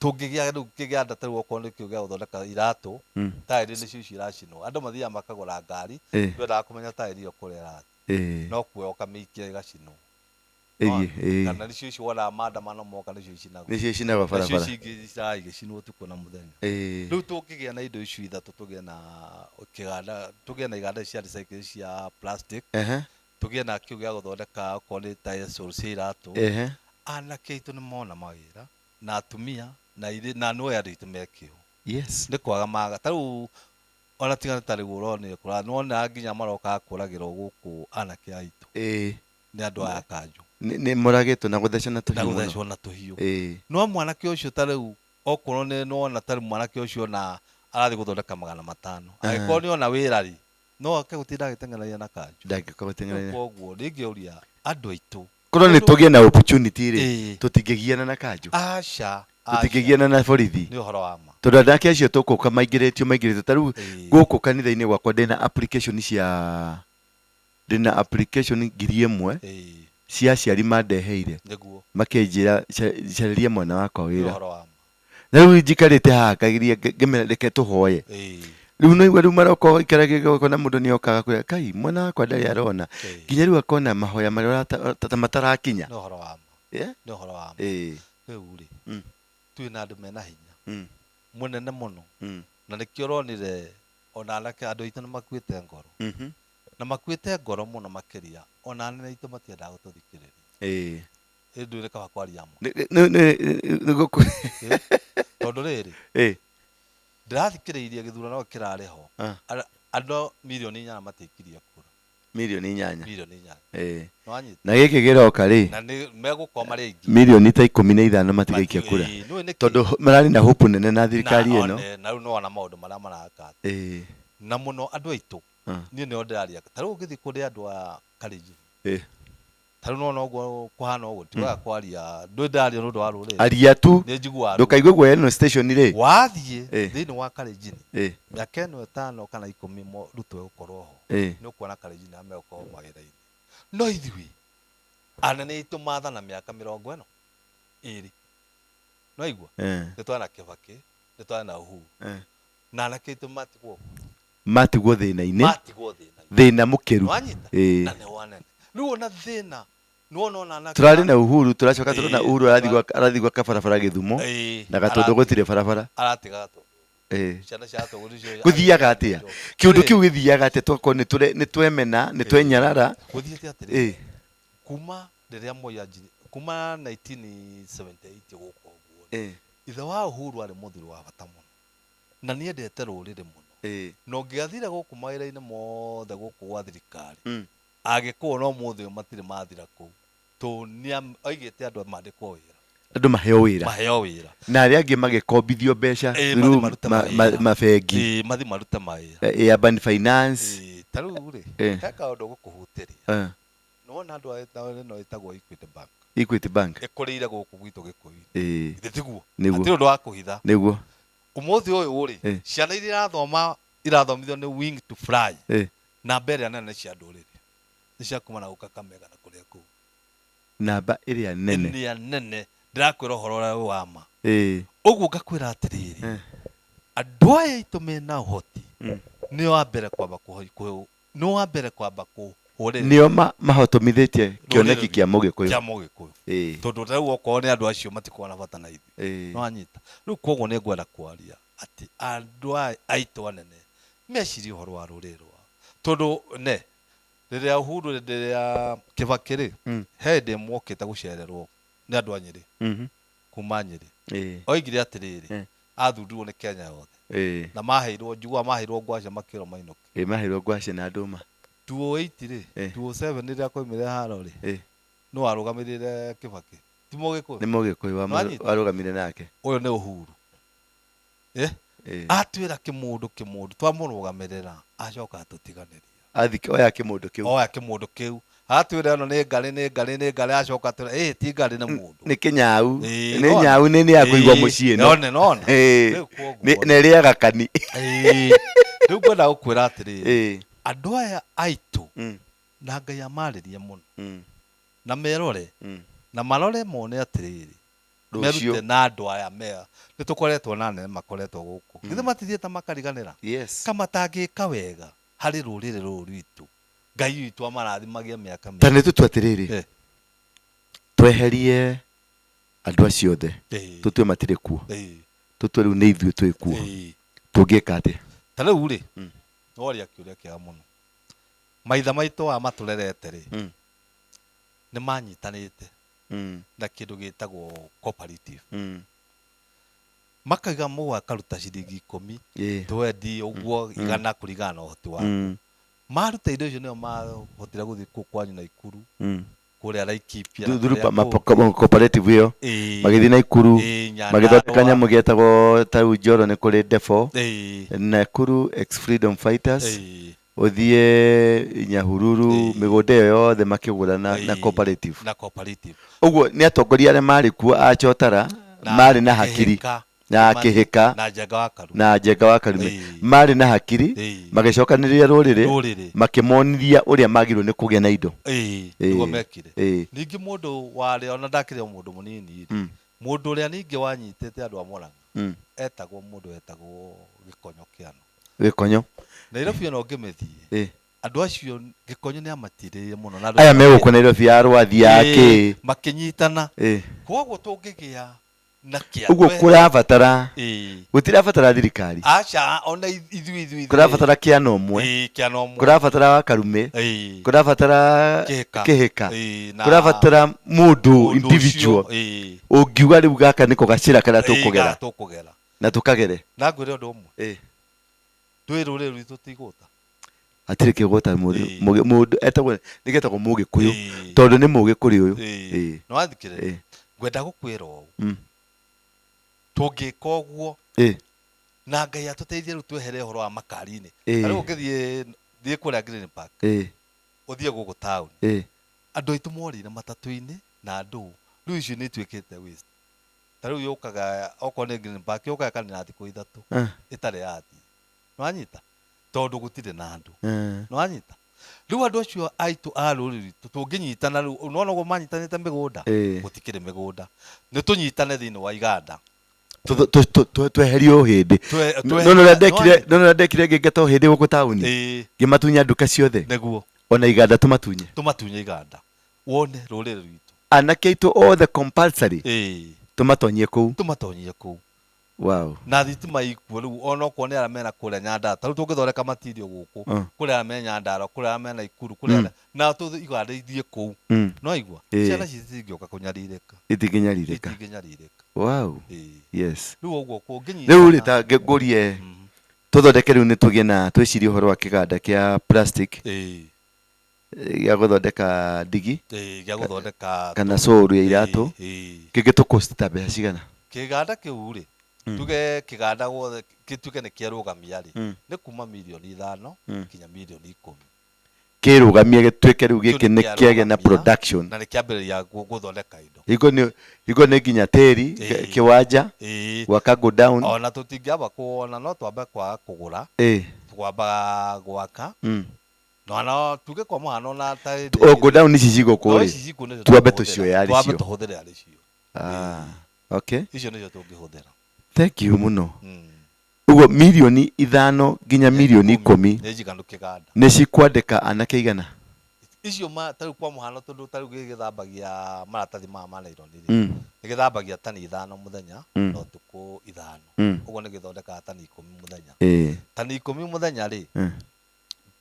tå ngä gä a rä u kä ganda ta rä u okorwo nä kä o gä a gå thondeka iratå taä nä cio icio iracinwo andå mathiaga makagå ra ngari ndwendaga kå menya taä ri ä yo kå rä a ĩrathiĩ no kuoya ũkamä ikia ĩgacinwo kana nä cio icio wonaga maandamano moka nä cio icinagwo barabara nacio cingä ciraa igĩcinwo tukũ na mũthenya rĩu tũngĩgĩa na indo icio ithatũ tũgĩe na kĩganda tũgĩe na iganda cia recycle cia plastic tũgĩe na kĩu gĩa gũthondeka okorwo nĩ taicũ cia iratũ anake aitũ nĩ mona mawĩra na atumia na no andũ aitũ mekĩo nĩ kwaga maga ta rĩu ona tiga ta rĩu ũronire kũra nona nginya maroka kũragĩrwo gũkũ anake aitũ nĩ andũ aya kanjũ nĩ moragĩtwo na gũthecwo na tũhiũ no mwanake ũcio ta rĩu okorwo nĩ nona ta rĩu mwanake ũcio na arathiĩ gũthondeka 500 angĩkorwo nĩ ona wĩra rĩ no ake gũtinda agĩteng'eragia na kanjũ ndangĩka gũteng'eragia koguo rĩngĩũria andũ aitũ korwo nĩ tũgĩe na opportunity rĩ tũtingĩgiana na kanjũ aca tũtingĩgiana na borithi nĩ ũhoro wa ma tondũ anake acio tũkũka maingĩrĩtio ta rĩu gũkũ kanitha-inĩ gwakwa ndĩna application cia ndĩna application 1,000 cia aciari mandeheire makĩnjĩra carĩria mwana wakwa wĩra na rĩu njikarĩte haha ngagĩria ngĩmera reke tũhoye rĩu no igua rĩu maroka ikaragia na mũndũ nĩ okaga kwĩra kai mwana wakwa ndarĩ arona nginya rĩu akona mahoya marĩa ta matarakinya nĩ ũhoro wa ma nĩ ũhoro wa ma rĩu rĩ twĩ na andũ mena hinya mũnene mũno na nĩkĩo ũronire ona anake andũ aitũ nĩ makuĩte ngoro na makuĩte ngoro mũno makĩria ona anene aitũ matiendaga gũtũthikĩrĩria ĩndũ nĩ kaba kwaria mo tondũ rĩrĩ ndĩrathikĩrĩirie gĩthurano kĩrarĩ ho andũ 4,000,000 matiaikirie kura 4,000,000 na gĩkĩ gĩroka rĩ na nĩ megũkorwo marĩ aingĩ 15,000,000 matigaikia kura tondũ mararĩ na hope nene na thirikari ĩno na rĩu no ona maũndũ marĩa maraka na mũno andũ aitũ niĩ nĩo ndĩraria ta rĩu ũngĩthiĩ kũrĩ andũ a Kalenjin ta rĩu nona ũguo kũhana ũguo tiwaga kwaria ndũĩ ndaria nĩ ũndũ wa rũrĩrĩ aria tu nĩ njiguaga ndũkaigue guoya ĩno station rĩ wathiĩ thĩinĩ wa Kalenjin mĩaka ĩno 5 kana 10 rutwo gũkorwo ho nĩ ũkuona Kalenjin arĩa megũkorwo mawĩra-inĩ no ithuĩ anene aitũ maathana mĩaka 20 no igua nĩ twarĩ na Kibaki nĩ twarĩ na Uhuru na anake aitũ matigwo matigwo thina-inĩ thina mukiru na ne wanene riu na thina nuona na turari na Uhuru turacoka turona Uhuru arathigwa kabarabara Githumo na Gatundu gutire barabara aratiga ciana cia atongoria guthiaga atia kiundu kiu githiaga atia twako ni twemena ni twenyarara guthiete atiri kuma riria kuma 1978 guko guo ithe wa Uhuru ari muthuri wa bata muno na ni endete rurire muno no ngiathire guku mawira-ini mothe guku gwa thirikari agikuo no muthi matire mathira ku to ni aigite andu mandikwo wira andu maheo wira na aria angi magikombithio mbeca mabengi mathi marute mawira urban finance taru ri heka undu gukuhutiria nona andu no itagwo Equity Bank ikurire guku gwitu Gikuyu itiguo atiri undu wa kuhitha niguo umuthi uyu uri ciana iria irathomithio ni Wing to Fly na mbere nene cia ndurire ni cia kuma na Kakamega na kuria ku namba iria nene ndirakwira uhoro wa ma uguo ngakwira atiriri andu aya itu mena uhoti ni wa mbere kwamba kuhurira nio mahotomithitie kioneki kia Mugikuyu tondu rĩu okorwo ni andu acio matikuwa na bata na ithuĩ no anyita rĩu koguo nĩ ngwenda kwaria ati andu aitu anene mecirie uhoro wa rũrĩrĩ rwao tondu rĩrĩa Uhuru rĩrĩa Kibaki rĩ he mwokĩte gũcererwo nĩ andu a Nyĩrĩ kuma Nyĩrĩ oigire atiriri athundirwo nĩ Kenya yothe na maheirwo ngwacĩ makĩrwo mainũke maheirwo ngwacĩ na ndũma 2008 rĩ 2007 rĩrĩa koimire haro rĩ no arugamirire Kibaki ti Mugikuyu ni Mugikuyu warugamire nake uyu ni Uhuru atwira kimundu twamurugamirira acoka atutiganiria athike oya kimundu kiu atwira no ni ngari acoka atwira ti ngari ni mundu ni kinyau ni akuigwa mucii no ni riaga kani riu ngwenda gukwira atiriri andu aya aitu na Ngai amaririe muno na merore na marore mone atiriri merute na andu aya mea ni tukoretwo na nene makoretwo guku githe matithiete makariganira kama tangika wega hari rurire ruru rwitu Ngai witu amarathimagie miaka mingi tani tutu atiriri tweherie andu acio othe tutue matire kuo tutue riu ni ithuĩ twĩ kuo tungika atia ta riu ri noria kiuria kiega muno maitha maitu amaturerete ri ni manyitanite na kindu gitagwo cooperative makaiga mũgwa karuta ciringi 10 twendi uguo igana kurigana uhoti waku maruta indo icio nio mahotire guthii kwanyu na Ikuru kuria Laikipia cooperative iyo magithi na Ikuru magithondeka nyamu gietagwo tau Njoro ni kuri Defo na Ikuru ex freedom fighters uthie Nyahururu migunda iyo yothe makigura na cooperative uguo ni atongoria aria mari kuo achotara mari na hakiri na kihika na Njenga wa Karume mari na hakiri magicokaniriria ruriri makimonithia uria magirwo ni kugia na indo niguo mekire ningi mundu wari ona ndakire mundu munini mundu uria ningi wanyitete andu a Murang'a etagwo Gikonyo Nairobi no ngimethie andu acio Gikonyo ni amatiririe muno na aya meguko Nairobi arwathi yake makinyitana koguo tungigia na kia uguo kurabatara gutirabatara thirikari acha ona ithui kurabatara kiano umwe kurabatara wa Karume kurabatara kihika kurabatara mundu individual ungiuga riu gaka niko gacira kana tukugera na tukagere na ngwire undu umwe twi ruriri rwitu tiguta atiri kiguta mundu etagwo nigetagwo Mugikuyu tondu ni Mugikuyu uyu no athikire ngwenda gukwira ugu tungika uguo na Ngai atuteithie riu twehere uhoro wa makari-ini riu ngithie kuria Green Park uthie guku town andu aitu morire matatu-ini na andu riu icio ni twikite waste ta riu yukaga okorwo ni Green Park yukaga kanina thiku ithatu itari yathi no anyita tondu gutire na andu no anyita riu andu acio aitu a ruriri tunginyitana riu unaona go manyitanite migunda gutikire migunda ni tunyitane thiini wa iganda tweherio hindi no ndekire ngingeta hindi guku tauni ngimatunya nduka ciothe neguo ona iganda tumatunye iganda wone rurire rwitu anake aitu othe compulsory tumatonyie kuu wow na thitima ikuo riu ona kwone ara mena kuria Nyandata riu tungithondeka material guku kuria ara mena Nyandarua kuria ara mena Ikuru kuria na tu iganda ithie kuu no igua ciana citingioka kunyaririka itinginyaririka wow yes riu uguo kunginyi riu rita ngurie tuthondeke riu nitugie na twicirie uhoro wa kiganda kia plastic gia guthondeka ndigi gia guthondeka kana suru ya iratu kingitukosti ta mbeca cigana kiganda kiu ri tuge kiganda guothe gituike ni kiarugamia ri ni kuma mirioni 5 kinya mirioni 10 kirugamia gituike riu giki ni kiage na production na ni kiambiriria guthondeka indo igo ni nginya tiri kiwanja gwaka go down ona tutingiamba kuona no twambe kwa kugura twamba gwaka no tuge kwa muhano na ta go down ici cigo kuri twambe tucioya ari cio tuhuthire ari cio okay icio nicio tungihuthira thank you muno ugo milioni 5 nginya milioni 10 ni jigandu kiganda ni cikwandika anake igana icio taru kwa muhano tondu taru githambagia maratathi ma naironi ni githambagia tani 5 muthenya no tuku 5 ugo ni githondeka tani 10 muthenya tani 10 muthenya ri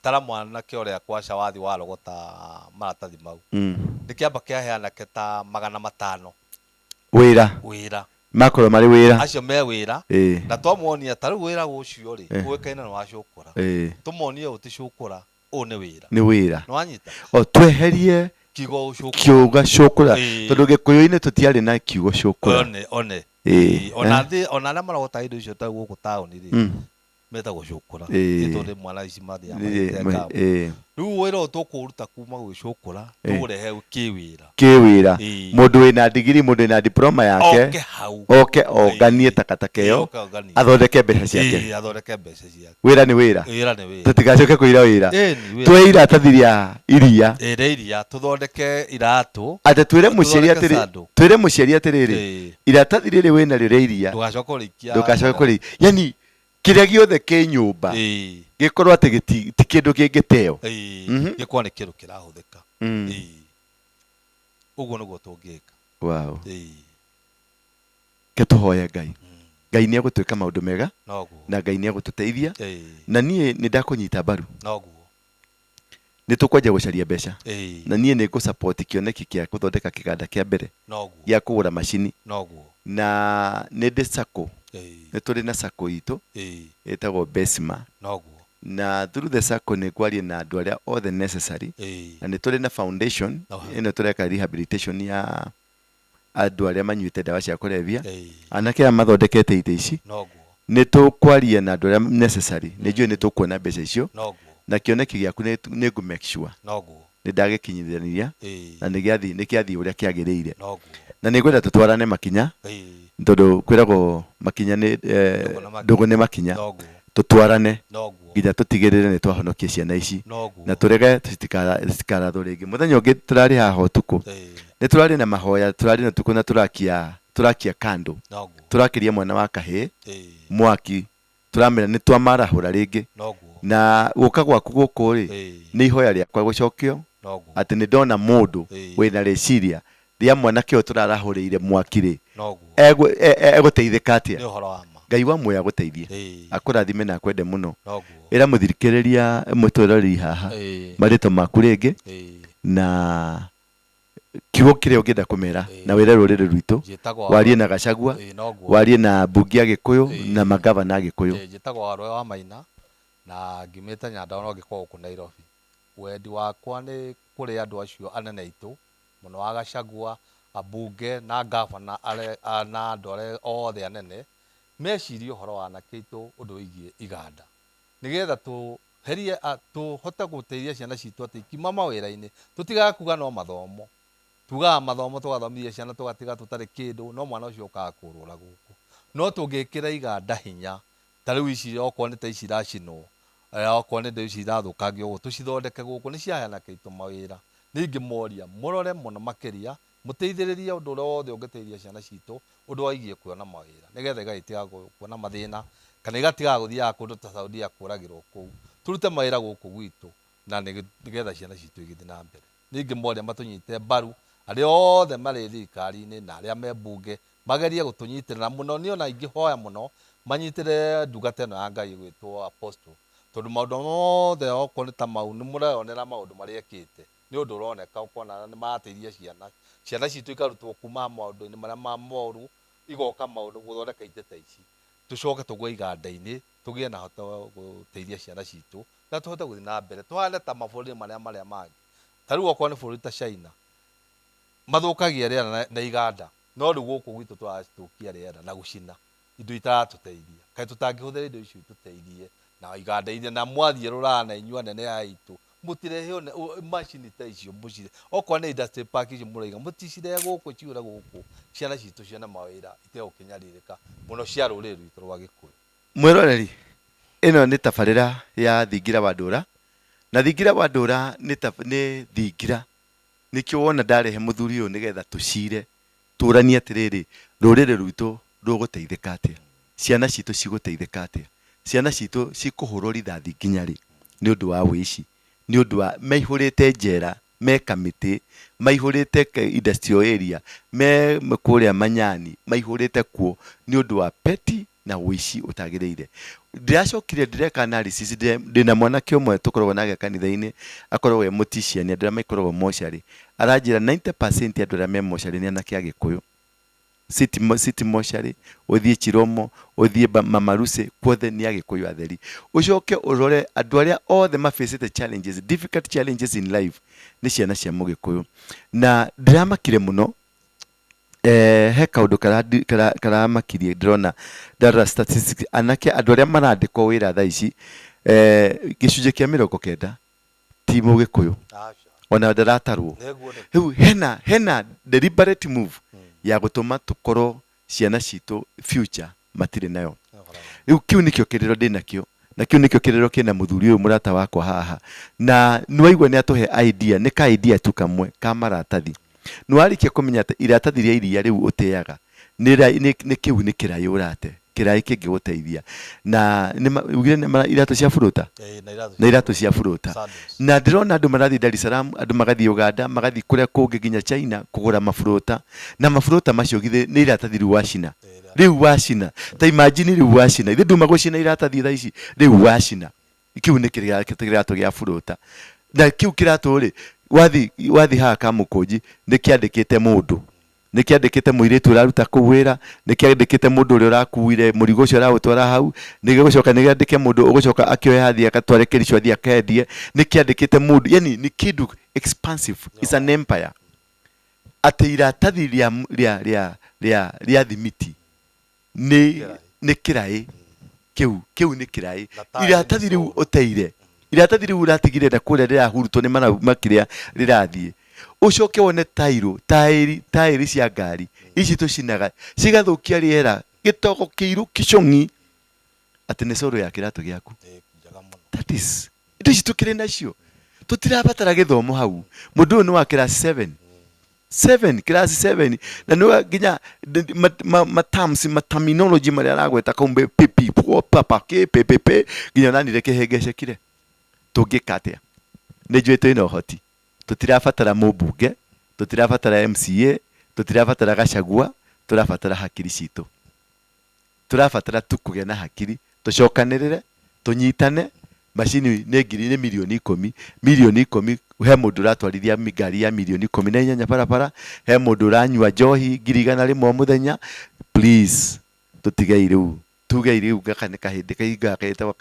tara mwanake uria kwaca wathi warogota maratathi mau ni kiamba kiaheana keta 500 wira makorwo mari wira acio me wira na twamuonia taru wira ucio ri gwekaina no acukura tumuonie uticukura u ni wira no anyita tweherie kiuga cukura tondu gikuyu-ini tutiari na kiugo cukura ona aria marogota indo icio taru guku tauni ri meta gucukura itonde mwana ici mathia riu wira utukuruta kuma gwicukura turehe kiwira mundu wina digiri mundu wina diploma yake oke oganie takataka iyo athondeke mbeca ciake wira ni wira tutigacoke kuira wira twe iratathi ria iria tuthondeke iratu ate twire muciari atiriri iratathi riri wina ryo ria iria ndugacoke kurikia yani kiria giothe ki nyumba gikorwo ati ti kindu kingiteo gikorwo ni kindu kirahuthika uguo niguo tungika wow ke tuhoya Ngai ni agutwika maundu mega na Ngai ni agututeithia na nie ni ndakunyita baru ni tukwenja gucaria mbeca na nie ni gusupport kioneki kia kuthondeka kiganda kia mbere gia kugura macini na ni ndi sako ni turi na sako itu etagwo Besma na through the sako ni kwaria na andu aria all the necessary na ni turi na foundation ino tureka rehabilitation ya andu aria manyuite ndawa cia kurevia anake aria mathondekete ite ici ni tukwaria na andu aria necessary ni njui ni tukuona mbeca icio na kioneki giaku ni ngu make sure ni ndagikinyithania na ni kiathi uria kiagiriire na ni gwenda tutwarane makinya tondu kwiragwo makinya ni ndugu ni makinya tutwarane nginya tutigirire ni twahonokia ciana ici na turege citikarathwo ringi muthenya ungi turari haha utuku ni turari na mahoya turari na tuku na turakia kando turakiria mwana wa kahii mwaki turamira ni twamarahura ringi na guka gwaku guku ri ni ihoya riakwa gucokio ati ni ndona mundu wina reciria ria mwanake uyu turarahurire mwaki ri eguteithika atia Ngai wa muoya guteithie akurathime na akwende muno ira muthirikiriria mutwereri haha marito maku ringi na kiugo kiria ungienda kumera na wire ruriri rwitu warie na Gachagua warie na mbunge ya Gikuyu na magavana Gikuyu njitagwo Arwe wa Maina na ngimite Nyandarua no gikorwo ku Nairobi wendi wakwa ni kuri andu acio anene itu muno wa Gachagua abunge na gavana na andu aria othe anene mecirie uhoro wa anake itu undu wigie iganda nigetha tuherie tuhote guteithia ciana citu ati ikima mawira-ini tutigaga kuga no mathomo tugaga mathomo tugathomithia ciana tugatiga tutari kindu no mwana ucio ukaga kurura guku no tungikira iganda hinya tariu ici okorwo ni ta ici iracinwo okorwo ni indo ici irathukangio guku tucithondeke guku ni cia anake itu mawira ningi moria murore muno makiria muteithiririe undu uria wothe ungiteithia ciana citu undu waigie kuona mawira nigetha igaitiga kuona mathina kana igatiga guthiaga kundu ta Saudia kuragirwo kuu turute mawira guku gwitu na nigetha ciana citu igithii na mbere ningi moria matunyite mbaru aria othe mari thirikari-ini na aria me mbunge magerie gutunyitirira muno ni ona ingihoya muno manyitire ndungata ino ya Ngai gwitwo apostle tondu maundu mothe okorwo ni ta mau ni mureyonera maundu maria ekite ni undu uroneka ukona ni mateithia ciana citu ikarutwo kuma maundu-ini maria ma moru igoka maundu guthondeka ite ta ici tucoke tugwe iganda-ini tugie na hoto guteithia ciana citu na tuhote guthii na mbere tuhane ta mabũrũri maria mangi ta riu okorwo ni bũrũri ta China mathukagia riera na iganda no riu guku gwitu turathũkia riera na gucina indo itaratuteithia kaĩ tutangĩhũthĩra indo icio ituteithie na iganda-inĩ na mwathie rũraya na inyuĩ anene aitu mutirehe macini ta icio mucire okorwo ni industry park icio muraiga muticirehe guku ciure guku ciana citu cione mawĩra itegũkinyarirĩka muno cia rũrĩrĩ rwitũ rwa Gĩkũyũ. Mwĩroreri, ĩno nĩ tabarĩra ya Thingira wa Ndura na Thingira wa Ndura nĩ thingira nĩkĩo wona ndarehe mũthuri ũyũ nĩgetha tũcire tũranie atĩrĩrĩ rũrĩrĩ rwitũ rũgũteithĩka atĩa, ciana citũ cigũteithĩka atĩa, ciana citũ cikũhũrwo rithathi nginya rĩ nĩ ũndũ wa wĩici, nĩ ũndũ wa maihũrĩte njera, me kamĩtĩ, maihũrĩte industrial area, me kũrĩa Manyani, maihũrĩte kuo nĩ ũndũ wa peti na wĩici ũtagĩrĩire. Ndiracokire ndireka analysis ndina mwanake ũmwe tũkoragwo nake kanitha-inĩ akoragwo mũticiani andũ arĩa maikoragwo mocarĩ aranjĩra 90% andũ arĩa me mocarĩ nĩ anake a Gĩkũyũ. City mocarĩ ũthiĩ Chiromo ũthiĩ Mamaruse kuothe nĩ a Gĩkũyũ atheri. Ucoke urore andũ arĩa othe mafacete challenges, difficult challenges in life nĩ ciana cia Mũgĩkũyũ. Na ndiramakire mũno he kaundu karamakirie ndĩrona data statistics anake andũ arĩa marandĩkwo wĩra thaa ici gĩcunjĩ kĩa 90 ti Mũgĩkũyũ ona ndaratarwo. Rĩu hena deliberate move ya gũtũma tũkorwo ciana citũ future matirĩ nayo. Rĩu kĩu nĩkĩo kĩrĩro ndĩnakĩo na kĩu nĩkĩo kĩrĩro kĩna mũthuri ũyũ mũrata wakwa haha na nĩwaigua nĩ atũhe idea nĩ ka idea tu kamwe ka maratathi. Nĩwarĩkia kũmenya atĩ iratathi rĩa iria rĩu ũteaga nĩ kĩu nĩ kĩraĩ ũrate kĩraĩ kĩngĩgũteithia na ugire nĩ iratũ cia burũta na iratũ cia burũta na ndĩrona andũ marathiĩ Dar es Salaam, andũ magathiĩ Uganda, magathiĩ kũrĩa kũngĩ nginya China kũgũra maburũta na maburũta macio githĩ nĩ iratathi rĩu wacina rĩu wacina ta imagine rĩu wacina ithe nduma gũcina iratathi thaa ici rĩu wacina kĩu nĩ kĩratũ gĩa burũta na kĩu kĩratũ rĩ wathi haha Kamũkũnji nĩkĩandĩkĩte mũndũ nĩkĩandĩkĩte mũirĩtu ũraruta kũu wĩra nĩkĩandĩkĩte mũndũ ũrĩa ũrakuire mũrigo ũcio ũrawũtwara hau nĩgĩgũcoka nĩkĩandĩke mũndũ ũgũcoka akĩoe hathi agatware Kericho athi akendie nĩkĩandĩkĩte mũndũ yani nĩ kĩndũ expansive, is an empire. Atĩ iratathi rĩa thimiti nĩ kĩraĩ kĩu nĩ kĩraĩ iratathi rĩu ũteire iratathi rĩu ũratigire na kũrĩa rĩrahurutwo nĩ makĩrĩa rĩrathiĩ ucoke wone taĩri cia ngari ici tũcinaga cigathũkia rĩera gĩtogo kĩiru kĩcong'i atĩ nĩ coro ya kĩratũ gĩaku. That is indo ici tũkĩrĩ nacio tũtirabatara gĩthomo hau. Mũndũ ũyũ nĩ wa class 7 na nĩ nginya terms terminology marĩa aragweta kaumbe pipi papa ppp nginya nanire kĩhĩngece kire tũngĩka atĩa. Nĩ njũĩ twĩna ũhoti tutirabatara mũmbunge tutirabatara MCA tutirabatara Gachagua turabatara hakiri citũ turabatara tukũgĩa na hakiri tucokanĩrĩre tunyitane. Macini nĩ ngiri nĩ milioni 10 he mũndũ ũratwarithia ngari ya milioni 18 barabara he mũndũ ũranyua njohi ngiri 100 mũthenya. Please tutige rĩu tuge rĩu gakane kahĩndĩ kaigagĩtwo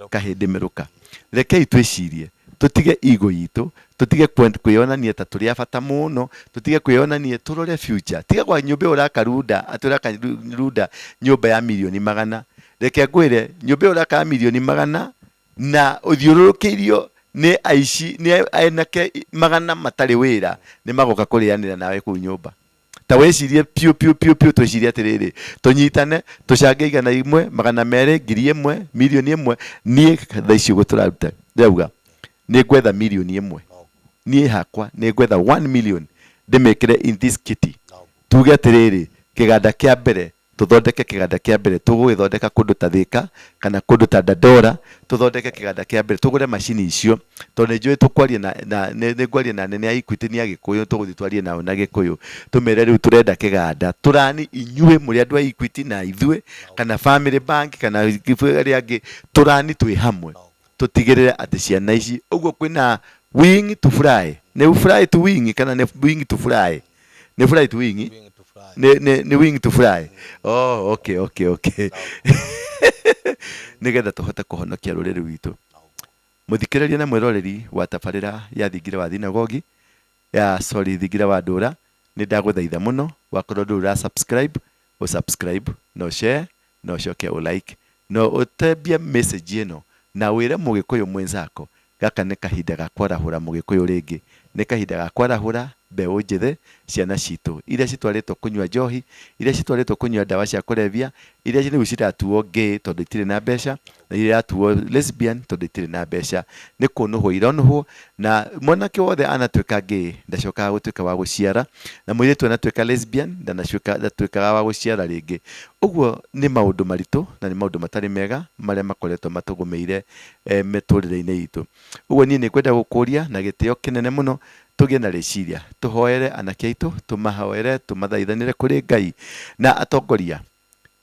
kahĩndĩ merũka. Rekei twĩcirie tutige ego yitũ tutige kwĩonania ta tũrĩ abata mũno tutige kwĩonania tũrore future tiga kwa nyũmba ũrakarunda atũrakarunda nyũmba ya milioni 100. Reke ngwĩre nyũmba ũraka milioni 100 na ũthiũrũrũkĩirio nĩ aici nĩ anake 100 matarĩ wĩra nĩ magoka kũrĩanĩra nawe kũu nyũmba. Ta wecirie piu twĩcirie atĩrĩrĩ tũnyitane tũcange 100 200 1,000 milioni 1 niĩ thaa ici ũguo tũraruta ndĩrauga nĩ gwetha milioni 1 niĩ hakwa nĩ gwetha 1 million ndĩmĩkĩre in this kitty tuge atĩrĩrĩ kiganda kia mbere tuthondeke kiganda kia mbere tugwithondeka kundu ta Thika kana kundu ta Ndura tuthondeke kiganda kia mbere tugure macini icio tondu njui tukwaria na ngwaria na nene ya Equity ni Agikuyu tuguthitwarie nao na Gikuyu tumere riu turenda kiganda turani inyue muri andu a Equity na ithue kana Family Bank kana ari angi turani twi hamwe tutigirire ati ciana ici uguo kwina wing to fly ne fly to wing kana ne wing to fly ne fly to wing ni wing to fly. Oh, okay. Nigetha tuhote kuhonokia ruriri rwitu muthikiriria na mwiroreri wa tabarira ya Thingira wa thinagogi ya Thingira wa Ndura ni ndaguthaitha muno wakorwo ndura subscribe no share no coke o like no utebia message ino na wire mugikuyu mwenzako gaka ni kahinda ga kwarahura mugikuyu ringi ni kahinda ga kwarahura mbeu njithe ciana citu iria citwaritwo kunywa njohi iria citwaritwo kunywa ndawa cia kulevya iria riu ciratuo gay tondu itire na mbeca na iria atuo lesbian tondu itire na mbeca ni kunuhwo ironuhwo na mwanake wothe anatuika gay ndacokaga gutuika wa guciara na mwiritu anatuika lesbian ndatuikaga wa guciara ringi uguo ni maundu maritu na ni maundu matari mega maria makoretwo matugumeire miturire-ini itu uguo ni kwenda gukuria na gitio kinene muno tugie na reciria tuhoere anake aitu tumahoere tumathaithanire kuri Ngai na atongoria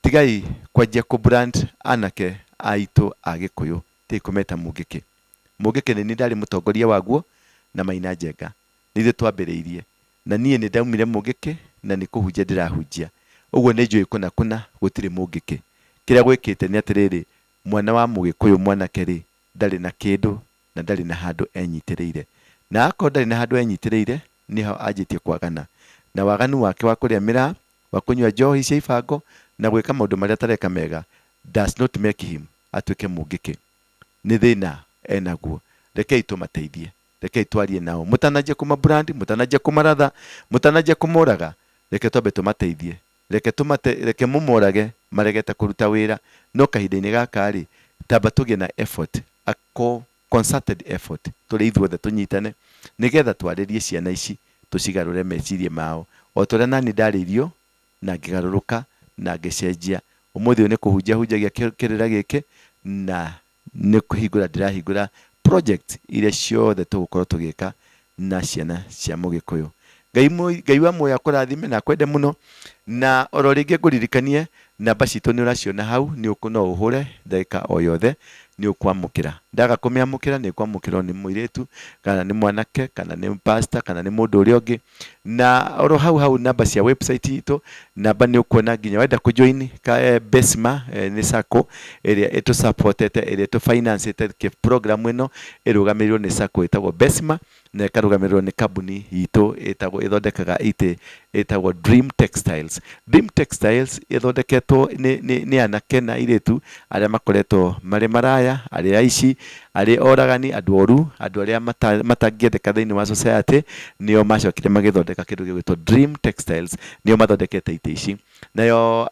tigai kwanjia ku brand anake aitu a Gikuyu ti kumeta mugiki ni ndari mutongoria waguo na Maina Njenga nithe twambiriirie na nie ni ndaumire mugiki na ni kuhunjia ndirahunjia uguo ni njui kuna gutire mugiki kiria gwikite ni atiriri mwana wa Mugikuyu mwanake ri ndari na kindu na ndari na handu enyitiriire na akorwo na handu enyitiriire niho anjitie kwagana na waganu wake wa kuria mira wa kunywa njohi cia ibango na gwika maundu maria tareka mega does not make him atuike mugiki ni thina enaguo rekei tumateithie rekei twarie nao mutanajia kuma brand mutanajia kumaratha mutanajia kumuraga reke twambe tumateithie reke mumorage maregete kuruta wira no kahinda-ini gaka ri tamba tugie na effort concerted effort turi ithuothe tunyitane nigetha twaririe ciana ici tucigarure mecirie mao o turia nani ndaririo na ngigaruruka na ngicenjia umuthi ni kuhunjia kirira giki na ni kuhingura ndirahingura project iria ciothe tugukorwo tugika na ciana cia Mugikuyu Ngai wa moya kurathime na kwende muno na oro ringi nguririkanie namba citu ni uraciona hau ni ukuno uhure ndagika o yothe ni ukwamukira ndaga kumiamukira ni kwamukirwo ni muiritu kana ni mwanake kana ni pastor kana ni mundu uri ungi na oro hau namba cia website itu namba ni ukuona nginya wenda kujoin ka Besma ni sacco area etu supportete area etu financete ke program ino irugamirwo ni sacco itagwo Besma na ikarugamirwo ni kambuni itu itagwo ithondekaga itagwo Dream Textiles ithondeketwo ni anake na iritu aria makoretwo mari maraya aria aici aria oragani andu oru andu aria matangiendeka thiini wa society nio macokire magithondeka kindu gitwa Dream Textiles nio mathondekete ite ici nayo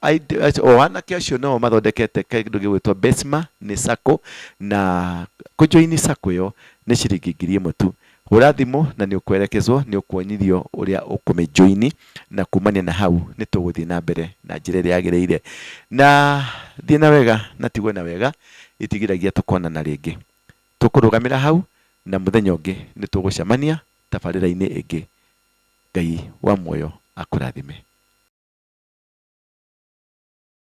anake acio no mathondekete kindu gitwa Besma ni sacco na kujoini sacco yo ni ciringi 1,000 tu hura thimu na ni ukwerekezwo ni ukwonyithio uria ukumejoini na kumania na hau ni tuguthii na mbere na njira iria yagiriire na thii na wega na tigwe na wega itigiragia tukona na ringi tukurugamira hau na muthenya ungi ni tugucemania tabarira-ini ingi Ngai wa muoyo akurathime.